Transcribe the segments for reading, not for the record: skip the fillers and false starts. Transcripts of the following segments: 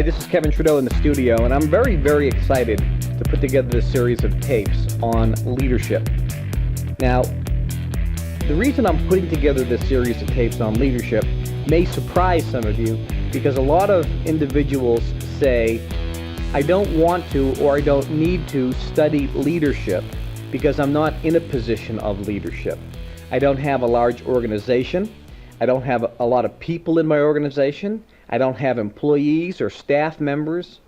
This is Kevin Trudeau in the studio, and I'm very, very excited to put together this series of tapes on leadership. Now, the reason I'm putting together this series of tapes on leadership may surprise some of you, because a lot of individuals say, I don't want to or I don't need to study leadership because I'm not in a position of leadership. I don't have a large organization. I don't have a lot of people in my organization. I don't have employees or staff members.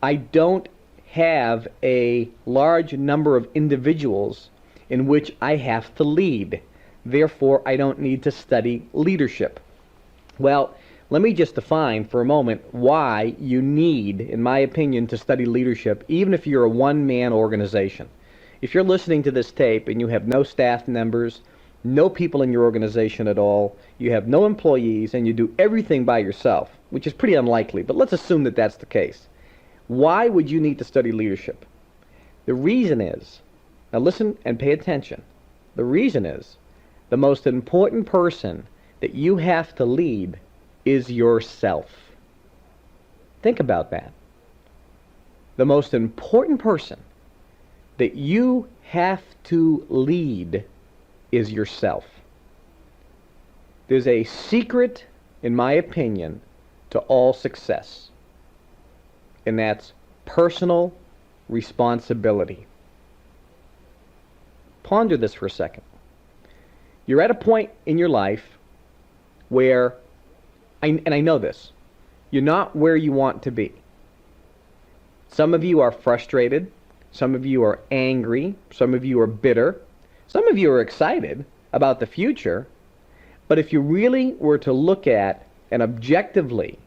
I don't have a large number of individuals in which I have to lead. Therefore, I don't need to study leadership. Well, let me just define for a moment why you need, in my opinion, to study leadership, even if you're a one-man organization. If you're listening to this tape and you have no staff members, no people in your organization at all, you have no employees, and you do everything by yourself, which is pretty unlikely, but let's assume that that's the case. Why would you need to study leadership? The reason is, now listen and pay attention, the reason is the most important person that you have to lead is yourself. Think about that. The most important person that you have to lead is yourself. There's a secret, in my opinion, to all success, and that's personal responsibility. Ponder this for a second. You're at a point in your life where, and I know this, you're not where you want to be. Some of you are frustrated, some of you are angry, some of you are bitter, some of you are excited about the future, but if you really were to look at and objectively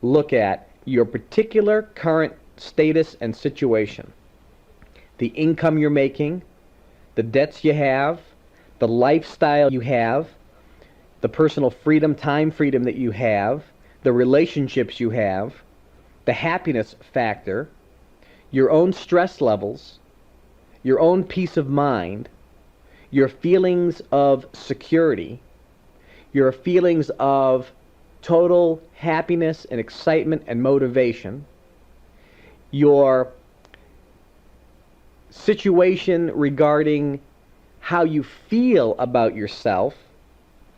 look at your particular current status and situation, the income you're making, the debts you have, the lifestyle you have, the personal freedom, time freedom that you have, the relationships you have, the happiness factor, your own stress levels, your own peace of mind, your feelings of security, your feelings of total happiness and excitement and motivation, your situation regarding how you feel about yourself.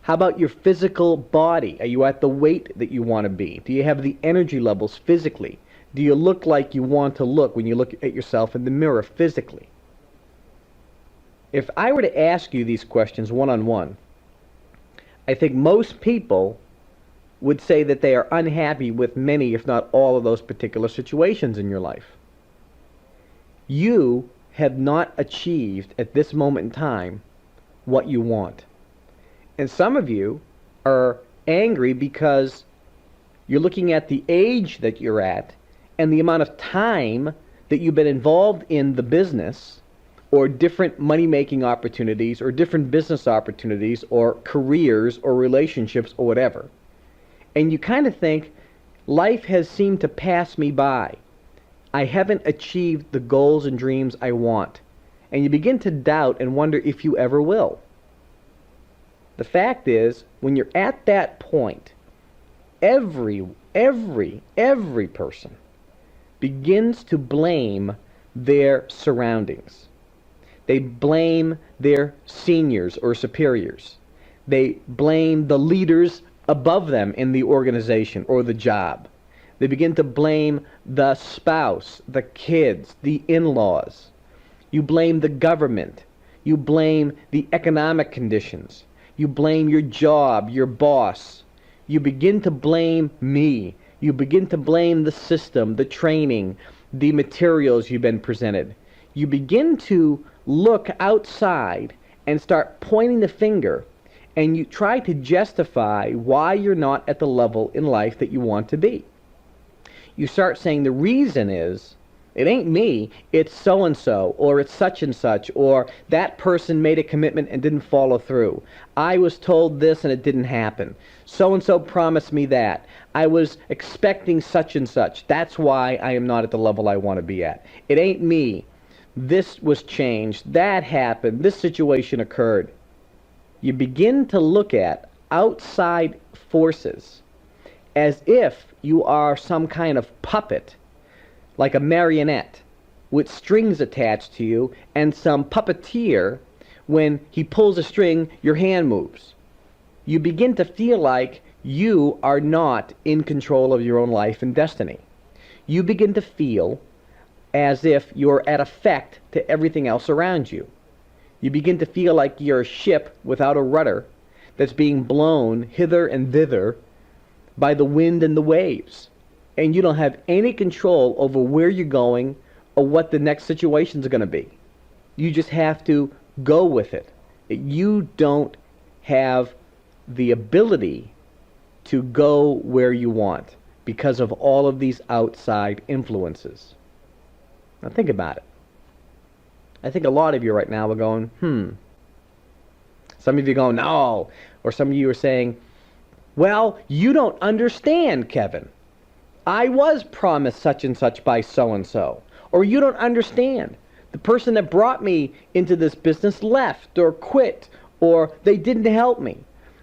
How about your physical body? Are you at the weight that you want to be? Do you have the energy levels physically? Do you look like you want to look when you look at yourself in the mirror physically? If I were to ask you these questions one-on-one, I think most people would say that they are unhappy with many, if not all, of those particular situations in your life. You have not achieved at this moment in time what you want. And some of you are angry because you're looking at the age that you're at and the amount of time that you've been involved in the business or different money-making opportunities or different business opportunities or careers or relationships or whatever. And you kind of think, life has seemed to pass me by. I haven't achieved the goals and dreams I want. And you begin to doubt and wonder if you ever will. The fact is, when you're at that point, every person begins to blame their surroundings. They blame their seniors or superiors. They blame the leaders above them in the organization or the job. They begin to blame the spouse, the kids, the in-laws. You blame the government. You blame the economic conditions. You blame your job, your boss. You begin to blame me. You begin to blame the system, the training, the materials you've been presented. You begin to look outside and start pointing the finger, and you try to justify why you're not at the level in life that you want to be. You start saying the reason is, it ain't me, it's so-and-so, or it's such and such, or that person made a commitment and didn't follow through. I was told this and it didn't happen. So-and-so promised me that. I was expecting such and such. That's why I am not at the level I want to be at. It ain't me. This was changed. That happened. This situation occurred. You begin to look at outside forces as if you are some kind of puppet, like a marionette, with strings attached to you, and some puppeteer, when he pulls a string, your hand moves. You begin to feel like you are not in control of your own life and destiny. You begin to feel as if you're at effect to everything else around you. You begin to feel like you're a ship without a rudder that's being blown hither and thither by the wind and the waves. And you don't have any control over where you're going or what the next situation is going to be. You just have to go with it. You don't have the ability to go where you want because of all of these outside influences. Now think about it. I think a lot of you right now are going, Some of you are going, no. Or some of you are saying, well, you don't understand, Kevin. I was promised such and such by so-and-so. Or you don't understand. The person that brought me into this business left or quit, or they didn't help me.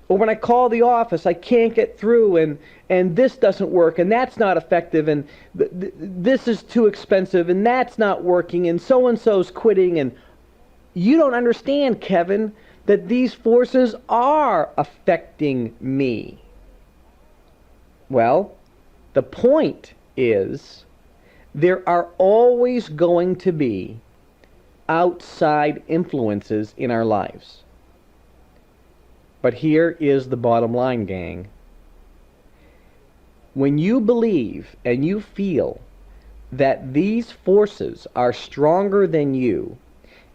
Or when I call the office, I can't get through, and this doesn't work, and that's not effective, and this is too expensive, and that's not working, and so-and-so's quitting. And you don't understand, Kevin, that these forces are affecting me. Well, the point is, there are always going to be outside influences in our lives. But here is the bottom line, gang. When you believe and you feel that these forces are stronger than you,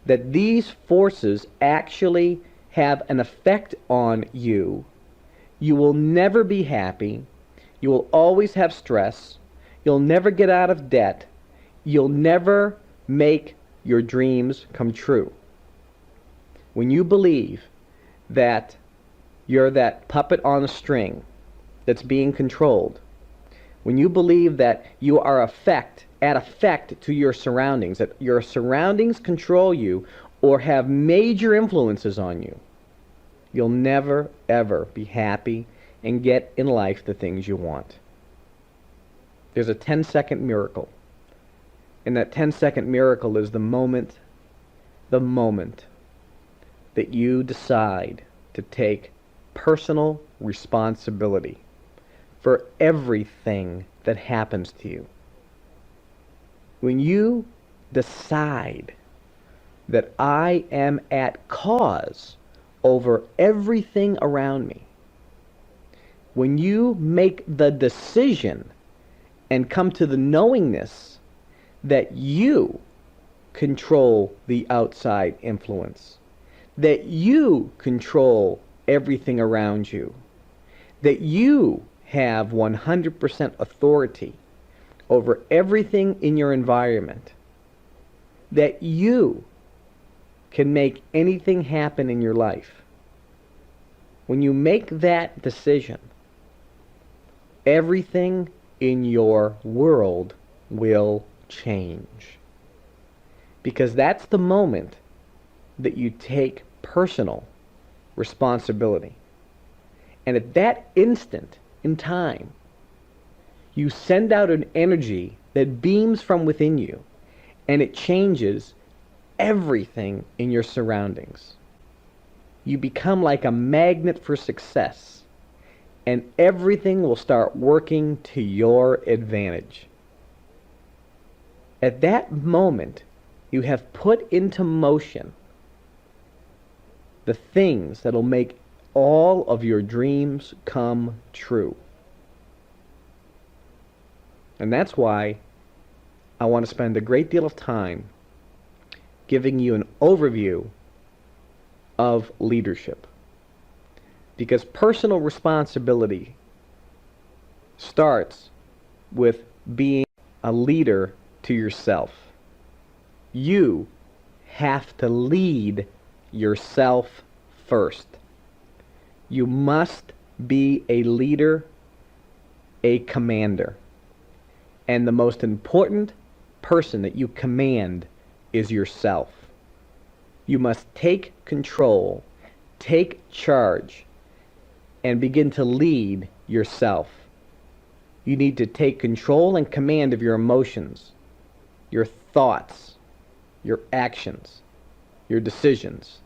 that these forces actually have an effect on you, you will never be happy. You will always have stress. You'll never get out of debt. You'll never make your dreams come true. When you believe that you're that puppet on a string that's being controlled, when you believe that you are at effect to your surroundings, that your surroundings control you or have major influences on you, you'll never, ever be happy and get in life the things you want. There's a 10-second miracle. And that 10-second miracle is the moment that you decide to take personal responsibility for everything that happens to you. When you decide that I am at cause over everything around me, when you make the decision and come to the knowingness that you control the outside influence, that you control everything around you, that you have 100% authority over everything in your environment, that you can make anything happen in your life. When you make that decision, everything in your world will change. Because that's the moment that you take personal responsibility. And at that instant in time, you send out an energy that beams from within you, and it changes everything in your surroundings. You become like a magnet for success, and everything will start working to your advantage. At that moment, you have put into motion the things that will make all of your dreams come true. And that's why I want to spend a great deal of time giving you an overview of leadership. Because personal responsibility starts with being a leader to yourself. You have to lead yourself first. You must be a leader, a commander. And the most important person that you command is yourself. You must take control, take charge, and begin to lead yourself. You need to take control and command of your emotions, your thoughts, your actions, your decisions.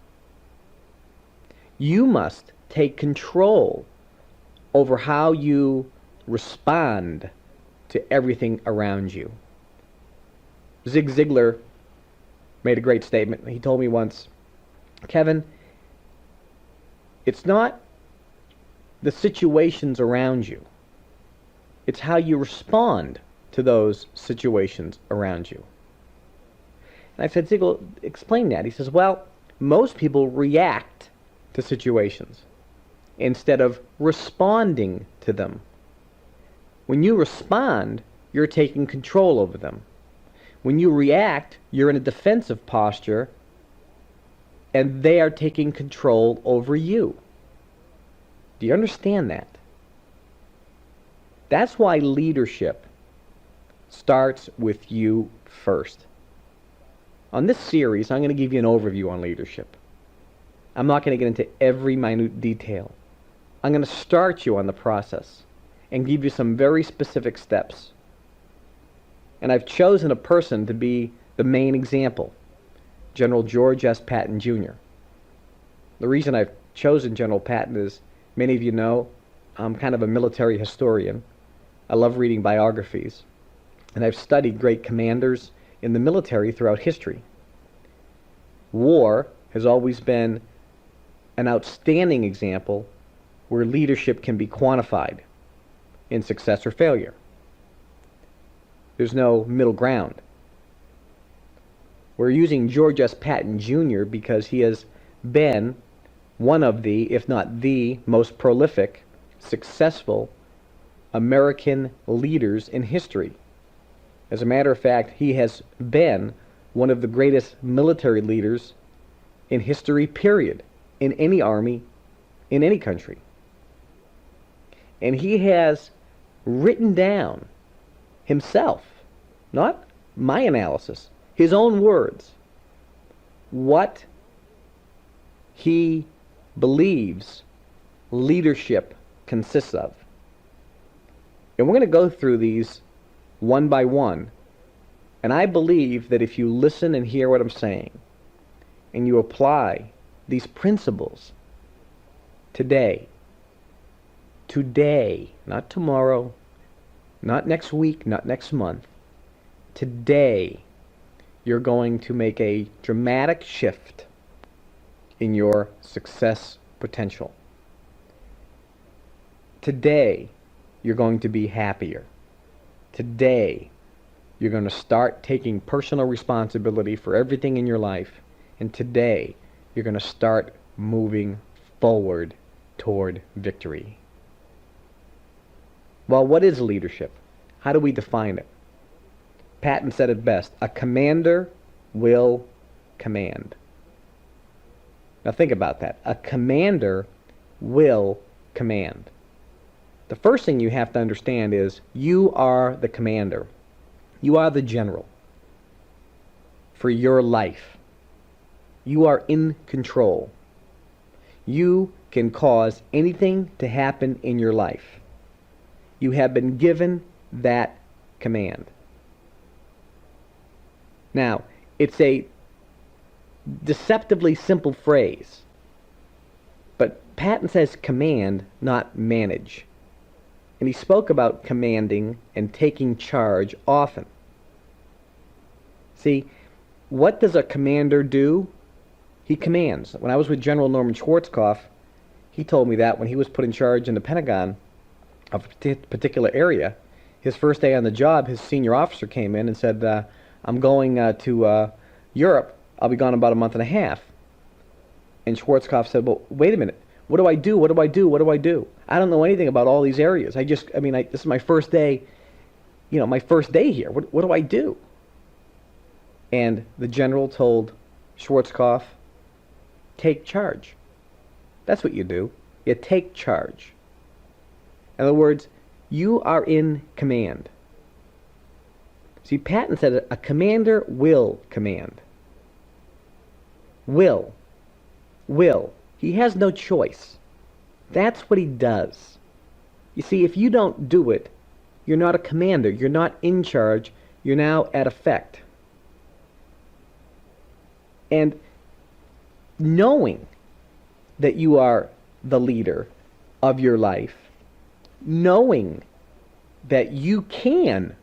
You must take control over how you respond to everything around you. Zig Ziglar made a great statement. He told me once, Kevin, it's not the situations around you. It's how you respond to those situations around you. And I said, Ziglar, explain that. He says, well, most people react to situations instead of responding to them. When you respond, you're taking control over them. When you react, you're in a defensive posture, and they are taking control over you. Do you understand that? That's why leadership starts with you first. On this series, I'm going to give you an overview on leadership. I'm not going to get into every minute detail. I'm going to start you on the process and give you some very specific steps. And I've chosen a person to be the main example, General George S. Patton Jr. The reason I've chosen General Patton is, many of you know, I'm kind of a military historian. I love reading biographies, and I've studied great commanders in the military throughout history. War has always been an outstanding example where leadership can be quantified in success or failure. There's no middle ground. We're using George S. Patton Jr. because he has been one of the, if not the, most prolific, successful American leaders in history. As a matter of fact, he has been one of the greatest military leaders in history, period, in any army, in any country. And he has written down himself, not my analysis, his own words, what he believes leadership consists of. And we're going to go through these one by one. And I believe that if you listen and hear what I'm saying, and you apply these principles today, not tomorrow, not next week, not next month, today, you're going to make a dramatic shift in your success potential. Today, you're going to be happier. Today, you're going to start taking personal responsibility for everything in your life. And today, you're going to start moving forward toward victory. Well, what is leadership? How do we define it? Patton said it best: a commander will command. Now think about that. A commander will command. The first thing you have to understand is you are the commander. You are the general for your life. You are in control. You can cause anything to happen in your life. You have been given that command. Now, it's a deceptively simple phrase, but Patton says command, not manage. And he spoke about commanding and taking charge often. See, what does a commander do? He commands. When I was with General Norman Schwarzkopf, he told me that when he was put in charge in the Pentagon of a particular area, his first day on the job, his senior officer came in and said, I'm going to Europe. I'll be gone about a month and a half. And Schwarzkopf said, well, wait a minute. What do I do? What do I do? What do I do? I don't know anything about all these areas. This is my first day, my first day here. What do I do? And the general told Schwarzkopf, take charge. That's what you do. You take charge. In other words, you are in command. See, Patton said a commander will command. Will. He has no choice. That's what he does. You see, if you don't do it, You're not a commander. You're not in charge. You're now at effect. And knowing that you are the leader of your life, knowing that you can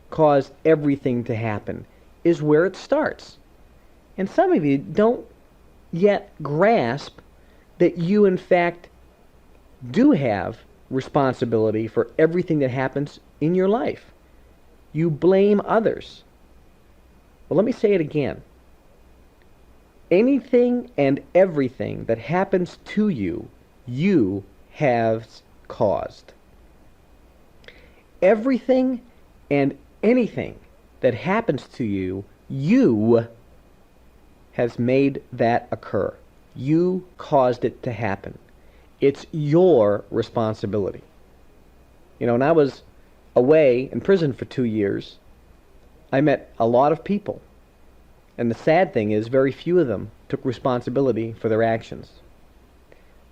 cause everything to happen, is where it starts. And some of you don't yet grasp that you, in fact, do have responsibility for everything that happens in your life. You blame others. Well, let me say it again. Anything and everything that happens to you, you have caused. Everything and anything that happens to you, you has made that occur. You caused it to happen. It's your responsibility. You know, when I was away in prison for 2 years, I met a lot of people. And the sad thing is, very few of them took responsibility for their actions.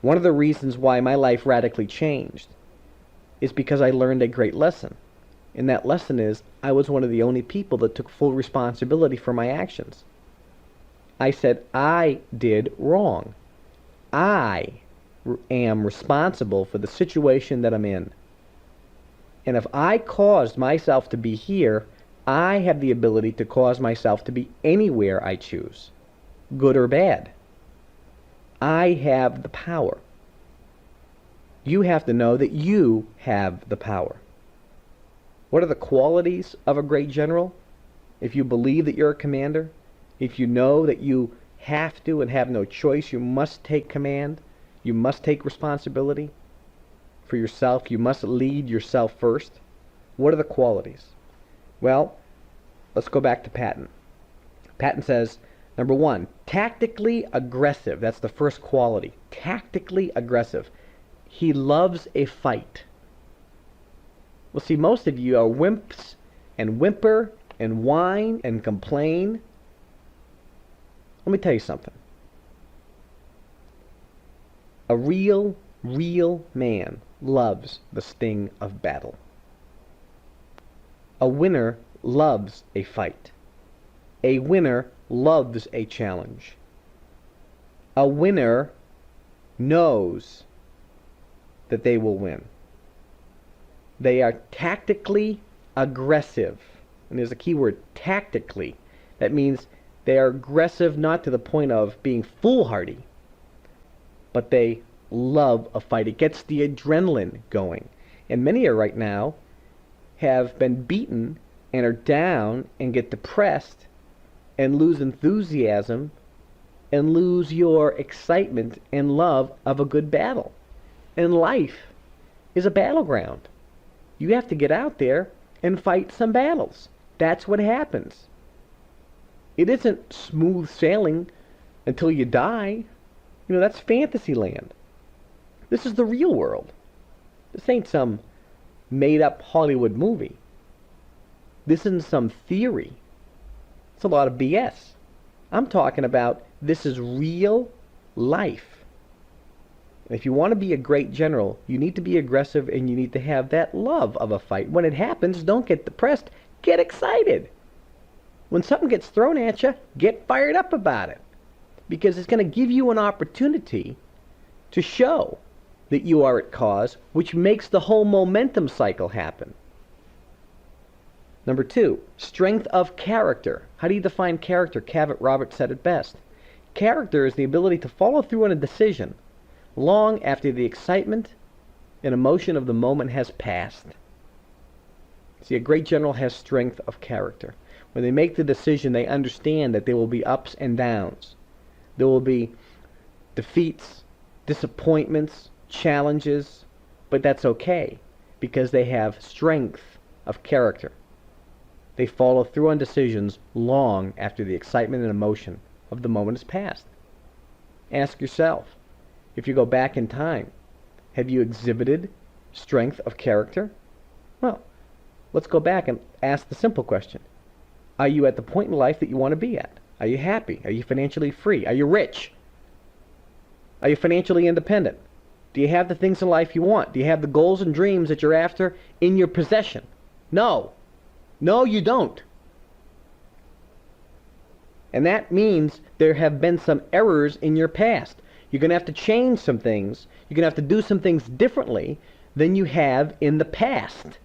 One of the reasons why my life radically changed is because I learned a great lesson. And that lesson is, I was one of the only people that took full responsibility for my actions. I said, I did wrong. I am responsible for the situation that I'm in. And if I caused myself to be here, I have the ability to cause myself to be anywhere I choose, good or bad. I have the power. You have to know that you have the power. What are the qualities of a great general? If you believe that you're a commander, if you know that you have to and have no choice, you must take command, you must take responsibility for yourself, you must lead yourself first. What are the qualities? Well, let's go back to Patton. Patton says, number 1, tactically aggressive. That's the first quality. Tactically aggressive. He loves a fight. Well, see, most of you are wimps and whimper and whine and complain. Let me tell you something. A real man loves the sting of battle. A winner loves a fight. A winner loves a challenge. A winner knows that they will win. They are tactically aggressive. And there's a key word, tactically. That means they are aggressive not to the point of being foolhardy, but they love a fight. It gets the adrenaline going. And many are right now have been beaten and are down and get depressed and lose enthusiasm and lose your excitement and love of a good battle. And life is a battleground. You have to get out there and fight some battles. That's what happens. It isn't smooth sailing until you die. You know, that's fantasy land. This is the real world. This ain't some made-up Hollywood movie. This isn't some theory. It's a lot of BS. I'm talking about this is real life. And if you want to be a great general, you need to be aggressive and you need to have that love of a fight. When it happens, don't get depressed. Get excited. When something gets thrown at you, get fired up about it. Because it's going to give you an opportunity to show that you are at cause, which makes the whole momentum cycle happen. Number 2, strength of character. How do you define character? Cavett Roberts said it best. Character is the ability to follow through on a decision long after the excitement and emotion of the moment has passed. See, a great general has strength of character. When they make the decision, they understand that there will be ups and downs. There will be defeats, disappointments, challenges, but that's okay because they have strength of character. They follow through on decisions long after the excitement and emotion of the moment has passed. Ask yourself, if you go back in time, have you exhibited strength of character? Well, let's go back and ask the simple question. Are you at the point in life that you want to be at? Are you happy? Are you financially free? Are you rich? Are you financially independent? Do you have the things in life you want? Do you have the goals and dreams that you're after in your possession? No. No, you don't. And that means there have been some errors in your past. You're going to have to change some things. You're going to have to do some things differently than you have in the past.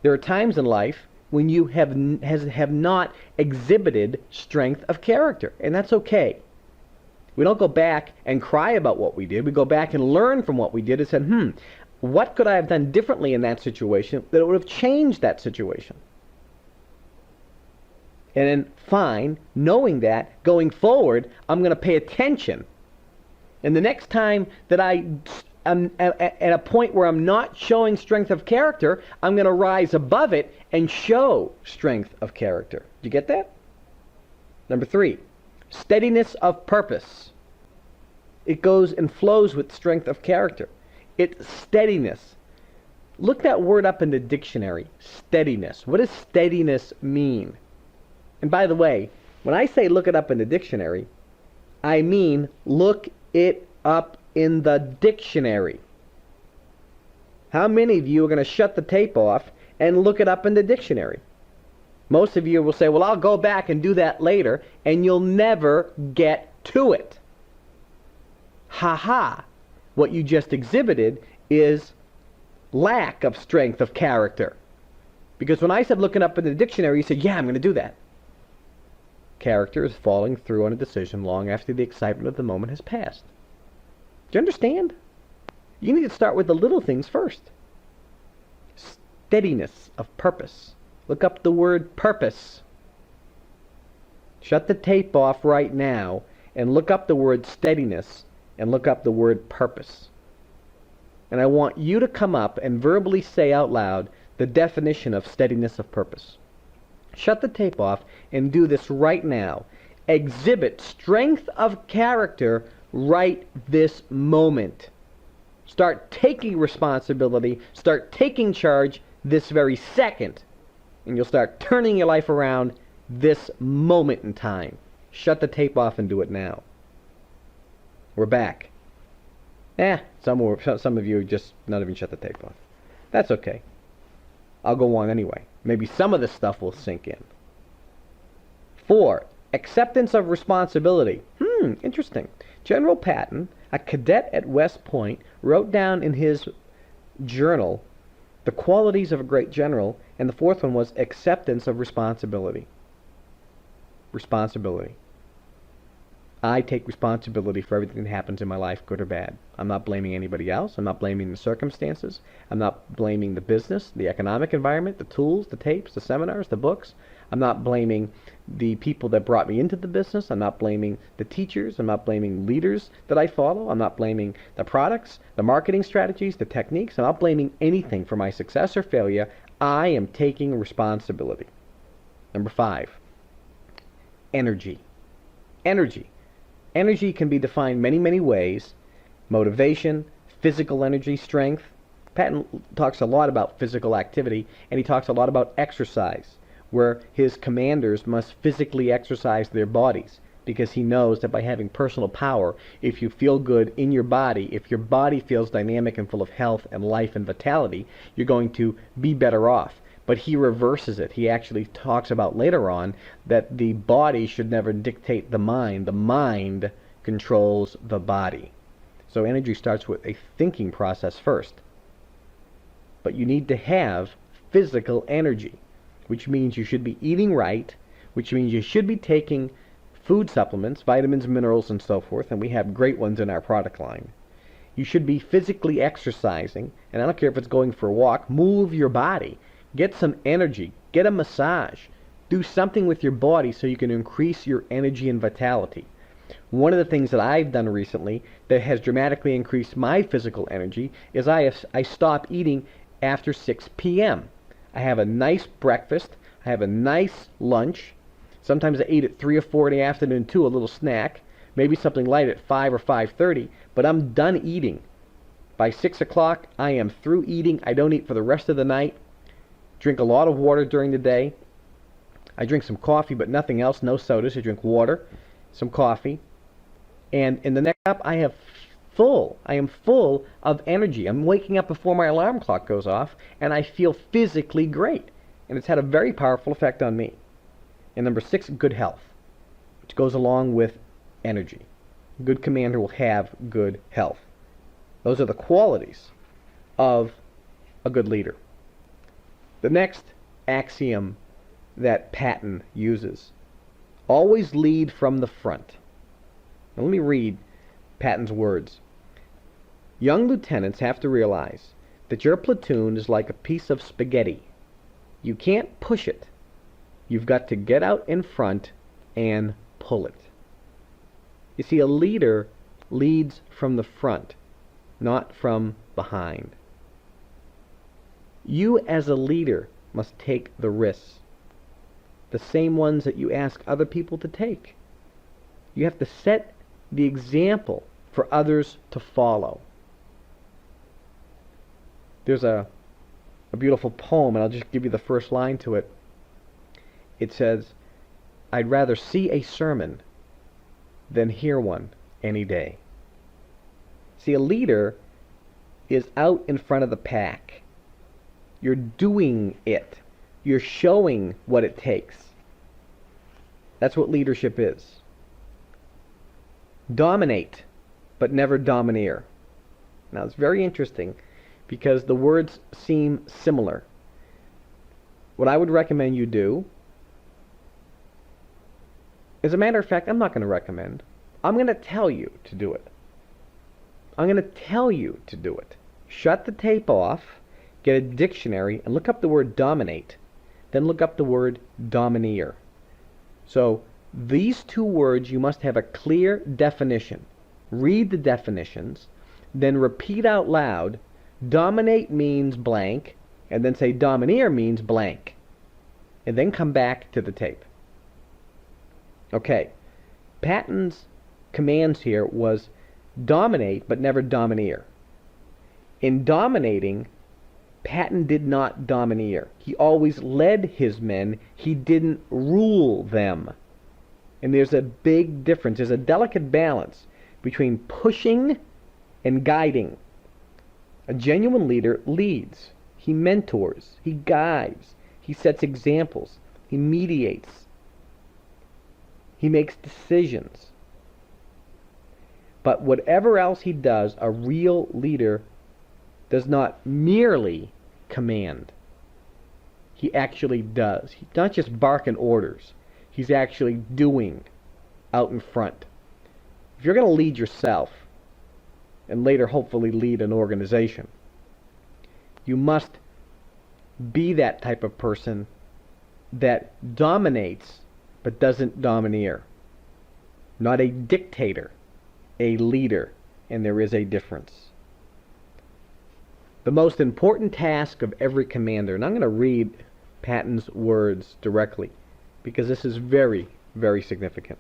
There are times in life when you have not exhibited strength of character, and that's okay. We don't go back and cry about what we did. We go back and learn from what we did and said, what could I have done differently in that situation that would have changed that situation? And then, fine, knowing that, going forward, I'm going to pay attention. And the next time that I'm at a point where I'm not showing strength of character, I'm going to rise above it and show strength of character. Do you get that? Number 3, steadiness of purpose. It goes and flows with strength of character. It's steadiness. Look that word up in the dictionary, steadiness. What does steadiness mean? And by the way, when I say look it up in the dictionary, I mean look it up in the dictionary. How many of you are going to shut the tape off and look it up in the dictionary? Most of you will say, well, I'll go back and do that later, and you'll never get to it. Ha ha. What you just exhibited is lack of strength of character. Because when I said look it up in the dictionary, you said, yeah, I'm going to do that. Character is falling through on a decision long after the excitement of the moment has passed. Do you understand? You need to start with the little things first. Steadiness of purpose. Look up the word purpose. Shut the tape off right now and look up the word steadiness and look up the word purpose. And I want you to come up and verbally say out loud the definition of steadiness of purpose. Shut the tape off and do this right now. Exhibit strength of character right this moment. Start taking responsibility. Start taking charge this very second. And you'll start turning your life around this moment in time. Shut the tape off and do it now. We're back. Some of you just not even shut the tape off. That's okay. I'll go on anyway. Maybe some of this stuff will sink in. 4, acceptance of responsibility. Interesting. General Patton, a cadet at West Point, wrote down in his journal the qualities of a great general, and the 4th one was acceptance of responsibility. Responsibility. I take responsibility for everything that happens in my life, good or bad. I'm not blaming anybody else. I'm not blaming the circumstances. I'm not blaming the business, the economic environment, the tools, the tapes, the seminars, the books. I'm not blaming the people that brought me into the business. I'm not blaming the teachers. I'm not blaming leaders that I follow. I'm not blaming the products, the marketing strategies, the techniques. I'm not blaming anything for my success or failure. I am taking responsibility. Number 5, energy. Energy. Energy can be defined many, many ways. Motivation, physical energy, strength. Patton talks a lot about physical activity, and he talks a lot about exercise, where his commanders must physically exercise their bodies, because he knows that by having personal power, if you feel good in your body, if your body feels dynamic and full of health and life and vitality, you're going to be better off. But he reverses it. He actually talks about later on that the body should never dictate the mind. The mind controls the body. So energy starts with a thinking process first. But you need to have physical energy, which means you should be eating right, which means you should be taking food supplements, vitamins, minerals, and so forth, and we have great ones in our product line. You should be physically exercising, and I don't care if it's going for a walk, move your body. Get some energy. Get a massage. Do something with your body so you can increase your energy and vitality. One of the things that I've done recently that has dramatically increased my physical energy is I stop eating after 6 p.m. I have a nice breakfast. I have a nice lunch. Sometimes I eat at 3 or 4 in the afternoon too, a little snack. Maybe something light at 5 or 5:30. But I'm done eating. By 6 o'clock, I am through eating. I don't eat for the rest of the night. Drink a lot of water during the day. I drink some coffee, but nothing else, no sodas. I drink water, some coffee. And in the next cup, I have full. I am full of energy. I'm waking up before my alarm clock goes off, and I feel physically great. And it's had a very powerful effect on me. And number 6, good health, which goes along with energy. A good commander will have good health. Those are the qualities of a good leader. The next axiom that Patton uses: always lead from the front. Now let me read Patton's words. Young lieutenants have to realize that your platoon is like a piece of spaghetti. You can't push it. You've got to get out in front and pull it. You see, a leader leads from the front, not from behind. You as a leader must take the risks, the same ones that you ask other people to take. You have to set the example for others to follow. There's a beautiful poem, and I'll just give you the first line to it. It says, I'd rather see a sermon than hear one any day. See, a leader is out in front of the pack. You're doing it. You're showing what it takes. That's what leadership is. Dominate, but never domineer. Now, it's very interesting because the words seem similar. What I would recommend you do, as a matter of fact, I'm not going to recommend. I'm going to tell you to do it. I'm going to tell you to do it. Shut the tape off, get a dictionary, and look up the word dominate. Then look up the word domineer. So these two words, you must have a clear definition. Read the definitions, then repeat out loud, dominate means blank, and then say domineer means blank. And then come back to the tape. Okay, Patton's commands here was dominate but never domineer. In dominating, Patton did not domineer. He always led his men. He didn't rule them. And there's a big difference. There's a delicate balance between pushing and guiding. A genuine leader leads. He mentors. He guides. He sets examples. He mediates. He makes decisions. But whatever else he does, a real leader does not merely command. He actually does. He's not just barking orders. He's actually doing out in front. If you're going to lead yourself, and later hopefully lead an organization, you must be that type of person that dominates but doesn't domineer. Not a dictator, a leader, and there is a difference. The most important task of every commander, and I'm going to read Patton's words directly because this is very, very significant.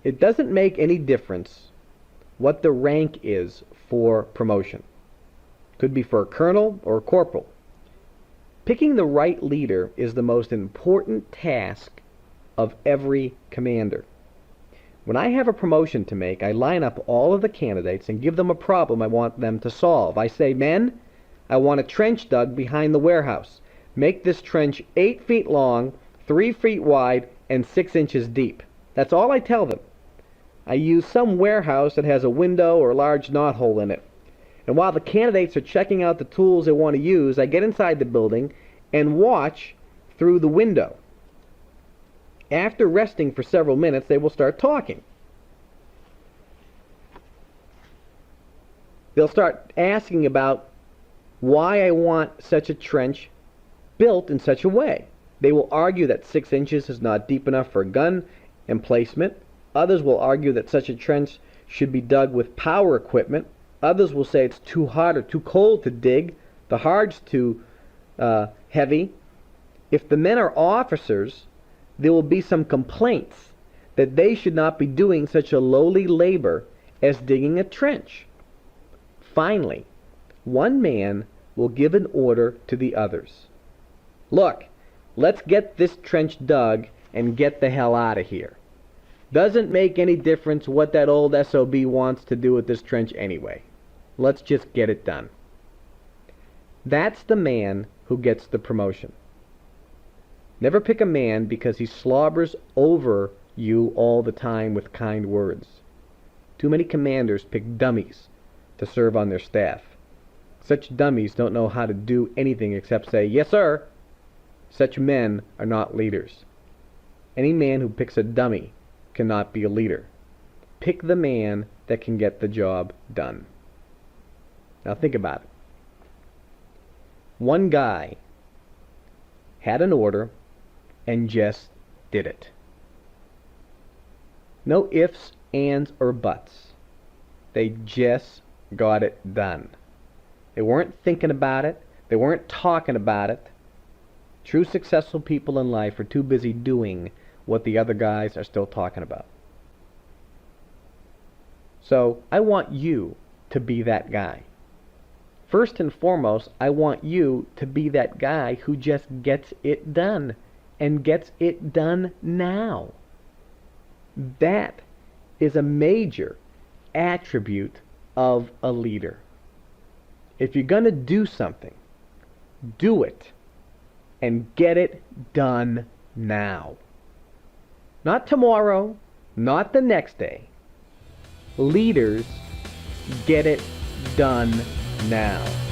It doesn't make any difference what the rank is for promotion. Could be for a colonel or a corporal. Picking the right leader is the most important task of every commander. When I have a promotion to make, I line up all of the candidates and give them a problem I want them to solve. I say, men, I want a trench dug behind the warehouse. Make this trench 8 feet long, 3 feet wide, and 6 inches deep. That's all I tell them. I use some warehouse that has a window or a large knothole in it. And while the candidates are checking out the tools they want to use, I get inside the building and watch through the window. After resting for several minutes, they will start talking. They'll start asking about why I want such a trench built in such a way. They will argue that 6 inches is not deep enough for a gun emplacement. Others will argue that such a trench should be dug with power equipment. Others will say it's too hot or too cold to dig. The hard's too heavy. If the men are officers, there will be some complaints that they should not be doing such a lowly labor as digging a trench. Finally, one man will give an order to the others. Look, let's get this trench dug and get the hell out of here. Doesn't make any difference what that old SOB wants to do with this trench anyway. Let's just get it done. That's the man who gets the promotion. Never pick a man because he slobbers over you all the time with kind words. Too many commanders pick dummies to serve on their staff. Such dummies don't know how to do anything except say, "Yes, sir." Such men are not leaders. Any man who picks a dummy cannot be a leader. Pick the man that can get the job done. Now think about it. One guy had an order and just did it. No ifs, ands, or buts. They just got it done. They weren't thinking about it. They weren't talking about it. True successful people in life are too busy doing what the other guys are still talking about. So I want you to be that guy. First and foremost, I want you to be that guy who just gets it done, and gets it done now. That is a major attribute of a leader. If you're going to do something, do it and get it done now. Not tomorrow, not the next day. Leaders get it done now.